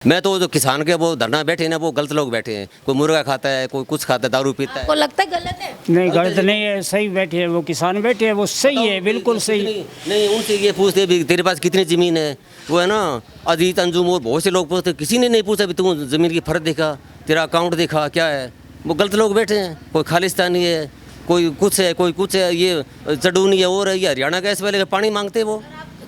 मैं तो जो किसान के वो धरना बैठे हैं ना, वो गलत लोग बैठे हैं। कोई मुर्गा खाता है, कोई कुछ खाता है, दारू पीता है। आपको लगता है गलत है? नहीं गलत नहीं है, सही बैठे हैं, वो किसान बैठे हैं, वो सही है, बिल्कुल सही। नहीं उनसे ये पूछते भी तेरे पास कितनी ज़मीन है, वो है ना अजीत अंजुम और बहुत से लोग पूछते, किसी ने नहीं पूछा भी तू ज़मीन की फ़र्क देखा, तेरा अकाउंट देखा क्या है। वो गलत लोग बैठे हैं। कोई खालिस्तानी है, कोई कुछ है, कोई कुछ है, ये चडूनी है और है, ये हरियाणा गैस वाले का पानी मांगते हैं। वो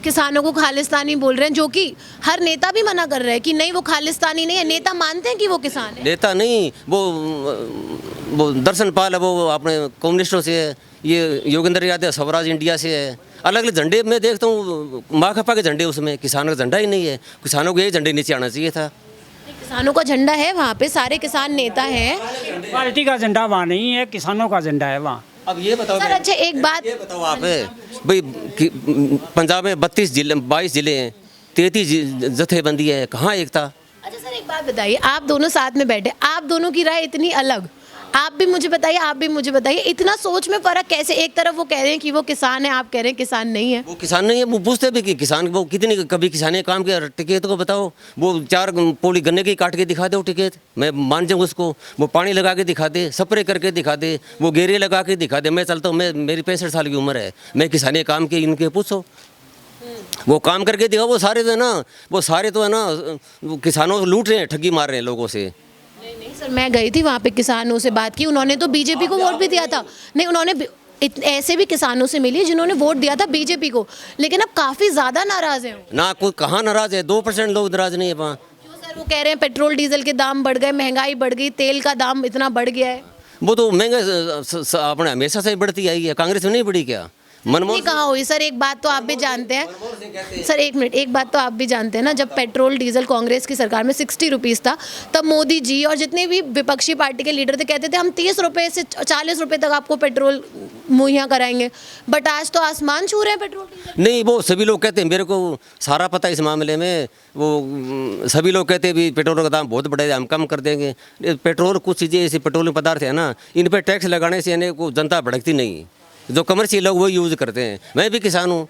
किसानों को खालिस्तानी बोल रहे हैं, जो कि हर नेता भी मना कर रहे हैं कि नहीं वो खालिस्तानी नहीं है। नेता मानते हैं कि वो किसान है। नेता नहीं, वो दर्शन पाल है, वो अपने कम्युनिस्टों से है। ये योगेंद्र यादव स्वराज इंडिया से है। अलग अलग झंडे मैं देखता हूँ, माकपा के झंडे, उसमें किसानों का झंडा ही नहीं है। किसानों को ये झंडे नीचे आना चाहिए था। किसानों का झंडा है वहाँ पे, सारे किसान नेता हैं। पार्टी का झंडा वहाँ नहीं है, किसानों का झंडा है वहाँ। अब ये बताओ सर, अच्छा एक बात ये बताओ आप भाई, पंजाब में 22 जिले हैं, 33 जथेबंदी है, कहाँ एकता? अच्छा सर, एक बात बताइए, आप दोनों साथ में बैठे, आप दोनों की राय इतनी अलग, आप भी मुझे बताइए, आप भी मुझे बताइए, इतना सोच में फर्क कैसे? एक तरफ वो कह रहे हैं कि वो किसान है, आप कह रहे हैं किसान नहीं है। वो किसान नहीं है, वो पूछते भी कि किसान वो कितनी कभी किसानी काम किया, टिकट को बताओ। वो 4 पोली गन्ने की काट के दिखा दो टिकट, मैं मान जाऊँ उसको। वो पानी लगा के दिखा दे, स्प्रे करके दिखा दे, वो गेरे लगा के दिखा दे, मैं चलता हूँ। मेरी 65 साल की उम्र है, मैं किसानी काम के इनके पूछो, वो काम करके दिखा। वो सारे तो है ना, वो सारे तो है ना किसानों को लूट रहे हैं, ठगी मार रहे हैं लोगों से। नहीं सर, मैं गई थी वहाँ पे, किसानों से बात की, उन्होंने तो बीजेपी को वोट भी दिया था। नहीं, उन्होंने ऐसे भी किसानों से मिली जिन्होंने वोट दिया था बीजेपी को, लेकिन अब काफ़ी ज़्यादा नाराज़ हैं। ना कोई कहाँ नाराज़ है, 2% लोग नाराज़ नहीं है वहाँ। क्यों सर? वो कह रहे हैं पेट्रोल डीजल के दाम बढ़ गए, महंगाई बढ़ गई, तेल का दाम इतना बढ़ गया है। वो तो महंगाई अपने हमेशा से बढ़ती आई है, कांग्रेस में नहीं बढ़ी क्या? नहीं कहाँ हुई सर? एक बात तो आप भी जानते हैं सर, एक मिनट, एक बात तो आप भी जानते हैं ना, जब पेट्रोल डीजल कांग्रेस की सरकार में 60 रुपीज़ था, तब मोदी जी और जितने भी विपक्षी पार्टी के लीडर थे कहते थे हम 30 रुपये से 40 रुपये तक आपको पेट्रोल मुहैया कराएंगे। बट आज तो आसमान छू रहे हैं पेट्रोल डीजल। नहीं, वो सभी लोग कहते हैं, मेरे को सारा पता है इस मामले में। वो सभी लोग कहते हैं भी पेट्रोल का दाम बहुत बढ़ा है, हम कम कर देंगे। पेट्रोल कुछ चीज़ें ऐसे पेट्रोलियम पदार्थ है ना, इन पर टैक्स लगाने से यानी को जनता भड़कती नहीं। जो कमर्शियल लोग वो यूज़ करते हैं। मैं भी किसान हूँ,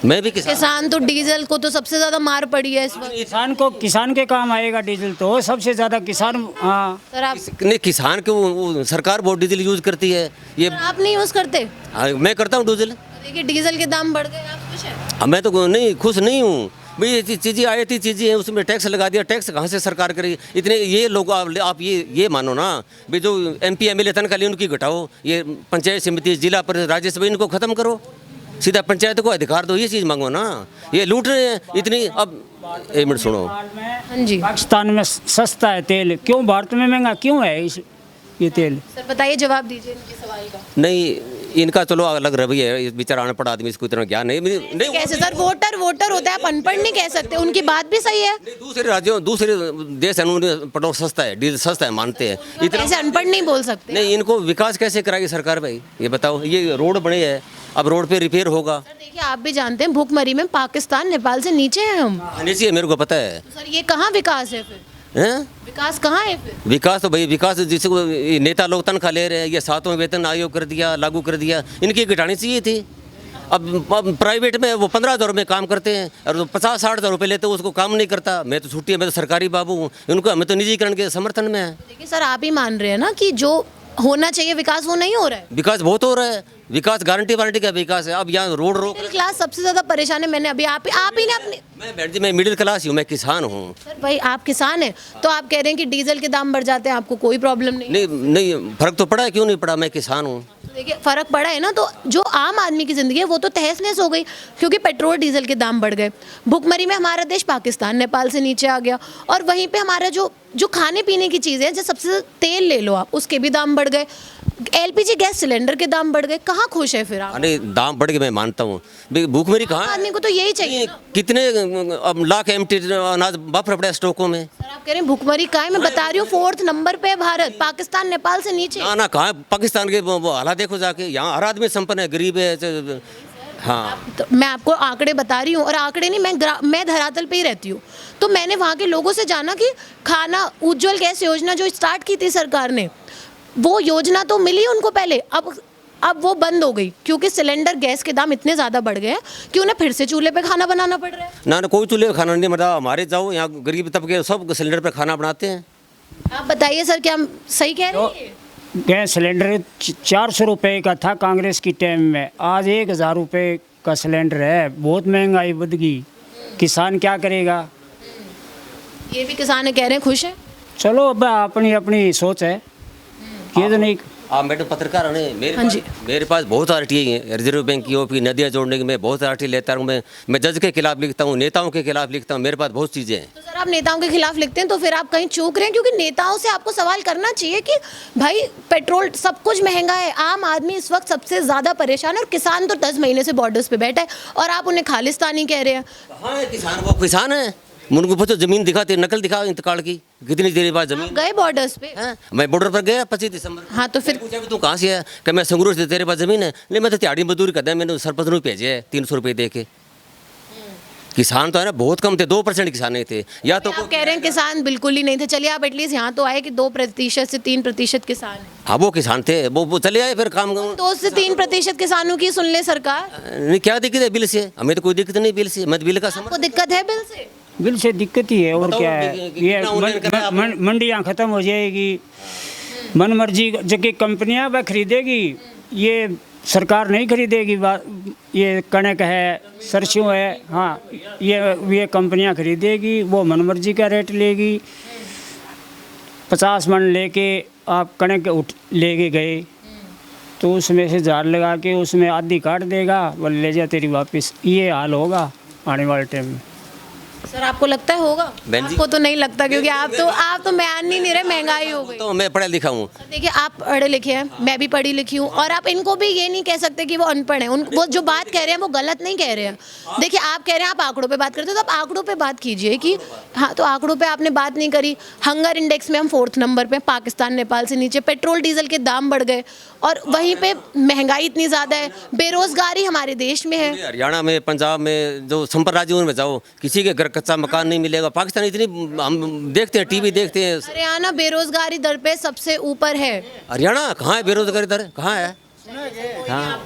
मैं भी किसान तो डीजल को तो सबसे ज़्यादा मार पड़ी है इस वक्त। किसान के काम आएगा डीजल, तो सबसे ज़्यादा किसान। हाँ सर आप नहीं, किसान के वो सरकार बहुत डीजल यूज़ करती है। ये आप नहीं यूज़ करते? मैं करता हूँ डीजल। देखिए डीजल के दाम बढ़ गए, आप खुश हैं? मैं तो नहीं खुश नहीं हूँ भाई। ये चीज़ें आई थी, चीज़ें हैं, उसमें टैक्स लगा दिया। टैक्स कहाँ से सरकार करेगी इतने? ये लोग आप ये मानो ना भाई, जो MP MLA तनख्वाह ली उनकी घटाओ, ये पंचायत समिति, जिला परिषद, राज्य सभा, इनको ख़त्म करो। सीधा पंचायत को अधिकार दो, ये चीज़ मांगो ना। ये लूट रहे हैं इतनी। अब एक मिनट सुनो। हाँ जी, पाकिस्तान में सस्ता है तेल, क्यों भारत में महंगा क्यों है ये तेल? सर बताइए, जवाब दीजिए इनके सवाल का। नहीं, इनका चलो अलग रवैया है, इस बेचारा अनपढ़ आदमी, इसको इतना ज्ञान नहीं। कैसे सर? वोटर होता है, आप अनपढ़ नहीं कह सकते, उनकी बात भी सही है। दूसरे राज्यों, दूसरे देश है, उन्होंने पेट्रोल सस्ता है, डीजल सस्ता है, मानते हैं। इतना ऐसे अनपढ़ नहीं बोल सकते। नहीं, इनको विकास कैसे कराएगी सरकार भाई, ये बताओ। ये रोड बने हैं, अब रोड पे रिपेयर होगा। सर देखिए, आप भी जानते हैं भूखमरी में पाकिस्तान नेपाल से नीचे हैं हम। नीचे मेरे को पता है। सर ये कहाँ विकास है फिर? हैं? विकास कहाँ है फिर? विकास तो भाई, विकास जिसको ये नेता लोग तनख्वाह ले रहे हैं, ये 7वां वेतन आयोग कर दिया, लागू कर दिया, इनकी घटानी चाहिए थी। अब प्राइवेट में वो 15,000 में काम करते हैं और 50-60 हज़ार रुपये लेते हैं, उसको काम नहीं करता। मैं तो छुट्टी है, मैं तो सरकारी बाबू हूँ, उनको हमें तो निजीकरण के समर्थन में है। देखिए सर, आप ही मान रहे हैं ना कि जो होना चाहिए विकास वो नहीं हो रहा है। विकास बहुत हो रहा है, विकास गारंटी वारंटी का विकास है। अब यहाँ रोड रोक। मिडिल क्लास सबसे ज्यादा परेशान है। मैंने अभी आप ही ने अपने मैं मिडिल क्लास हूँ, मैं किसान हूँ। सर भाई, आप किसान हैं तो आप कह रहे हैं कि डीजल के दाम बढ़ जाते हैं, आपको कोई प्रॉब्लम नहीं? नहीं, फर्क तो पड़ा है, क्यों नहीं पड़ा? मैं किसान हूँ। देखिए फर्क पड़ा है ना, तो जो आम आदमी की जिंदगी है वो तो तहस नहस हो गई, क्योंकि पेट्रोल डीजल के दाम बढ़ गए। भुखमरी में हमारा देश पाकिस्तान नेपाल से नीचे आ गया, और वहीं पे हमारा जो खाने पीने की चीज़ें हैं, जैसे सबसे तेल ले लो आप, उसके भी दाम बढ़ गए। LPG गैस सिलेंडर के दाम बढ़ गए। कहाँ खुश है फिर आप? अरे दाम बढ़ गए, मैं मानता हूँ, भूखमरी कहाँ? आदमी को तो यही चाहिए ना। कितने अब लाख MT अनाज बफर पड़ा है स्टॉकों में। सर आप कह रहे हैं भुखमरी कहाँ है? मैं बता रही हूँ 4th नंबर पे है भारत, पाकिस्तान नेपाल से नीचे। ना कहाँ है? पाकिस्तान के वो हालात देखो जाके, यहाँ हर आदमी संपन्न है, गरीब है। हाँ, तो मैं आपको आंकड़े बता रही हूँ, और आंकड़े नहीं, मैं धरातल पे ही रहती हूँ, तो मैंने वहाँ के लोगों से जाना कि खाना उज्ज्वल गैस योजना जो स्टार्ट की थी सरकार ने, वो योजना तो मिली उनको पहले, अब अब वो बंद हो गई क्योंकि सिलेंडर गैस के दाम इतने ज़्यादा बढ़ गए हैं कि उन्हें फिर से चूल्हे पे खाना बनाना पड़ रहा है। ना ना कोई चूल्हे पे खाना नहीं बनता, हमारे जाओ यहाँ गरीब तबके सब सिलेंडर पे खाना बनाते हैं। आप बताइए सर, क्या हम सही कह रहे हैं ये? गैस सिलेंडर 400 रुपये का था कांग्रेस की टाइम में, आज 1000 रुपये का सिलेंडर है। बहुत महंगाई बढ़ गई, किसान क्या करेगा? ये भी किसान कह रहे हैं खुश है। चलो अब अपनी अपनी सोच है, ये तो नहीं। आप मैडम पत्रकार हैं, हाँ जी। मेरे पास बहुत आरटीआई हैं, रिजर्व बैंक की ओपी नदियाँ जोड़ने की मैं बहुत आरटीआई लेता हूँ। मैं जज के खिलाफ लिखता हूँ, नेताओं के खिलाफ लिखता हूँ, मेरे पास बहुत चीज़ें हैं। तो सर आप नेताओं के खिलाफ लिखते हैं तो फिर आप कहीं चूक रहे हैं, क्योंकि नेताओं से आपको सवाल करना चाहिए कि भाई पेट्रोल सब कुछ महंगा है, आम आदमी इस वक्त सबसे ज़्यादा परेशान है और किसान तो 10 महीने से बॉर्डर्स पे बैठा है और आप उन्हें खालिस्तानी कह रहे हैं। कहाँ है किसान? वो किसान है, उनको पूछो जमीन दिखाते, नकल दिखाओ इंतकाल की, कितनी देर बाद जमीन। गए बॉर्डर्स पे? हैं? मैं बॉर्डर पर गया 25 दिसंबर। हाँ तो फिर पूछा भी तू कहाँ से है? कि मैं संगरूर से, तेरे पास जमीन है? नहीं मैं तो दिहाड़ी मजदूरी करता है, मैंने सरपंच ने भेजे है 300 रुपये दे के। किसान तो है ना बहुत कम थे, 2% किसान नहीं थे। या तो आप कह रहे हैं किसान बिल्कुल ही नहीं थे, चलिए आप एटलीस्ट यहाँ तो आए कि 2% से 3% किसान है। हाँ वो किसान थे, वो चले आए फिर काम। 2 से 3% किसानों की सुन ले सरकार। नहीं क्या दिक्कत है बिल से? हमें तो कोई दिक्कत नहीं बिल से, मैं तो बिल का आपको दिक्कत है बिल से? बिल से दिक्कत ही है और बताओ क्या है, ये कितना ऑनलाइन करा आपने? मंडियाँ ख़त्म हो जाएगी, मन मर्जी जगह कंपनियाँ वह खरीदेगी, ये सरकार नहीं खरीदेगी। ये कणक है, सरसों है, हाँ ये कंपनियाँ खरीदेगी, वो मन मर्जी का रेट लेगी। 50 मन लेके आप कणक लेके गए तो उसमें से झाड़ लगा के उसमें आधी काट देगा, बोले ले जा तेरी वापस। ये हाल होगा आने वाले टाइम में। सर आपको लगता है होगा? बहन जी। आपको तो नहीं लगता, क्योंकि आप तो मान ही नहीं रहे, महंगाई हो गई। तो मैं पढ़ा लिखा हूँ। देखिए आप पढ़े लिखे हैं, मैं भी पढ़ी लिखी हूँ, और आप इनको भी ये नहीं कह सकते कि वो अनपढ़ हैं। वो जो बात कह रहे हैं वो गलत नहीं कह रहे हैं। देखिए आप कह रहे हैं आप आंकड़ों पे बात करते हो, तो आप आंकड़ों पे बात कीजिए कि हाँ, तो आंकड़ों पे आपने बात नहीं करी। हंगर इंडेक्स में हम 4th नंबर पे, पाकिस्तान नेपाल से नीचे। पेट्रोल डीजल के दाम बढ़ गए और वहीं पे महंगाई इतनी ज़्यादा है, बेरोजगारी हमारे देश में है। हरियाणा में, पंजाब में, जो संपर्क राज्यों में जाओ, किसी के घर कच्चा मकान नहीं मिलेगा। पाकिस्तान इतनी, हम देखते हैं टीवी देखते हैं। हरियाणा बेरोजगारी दर पे सबसे ऊपर है। हरियाणा कहाँ है बेरोजगारी दर? कहाँ है? हाँ।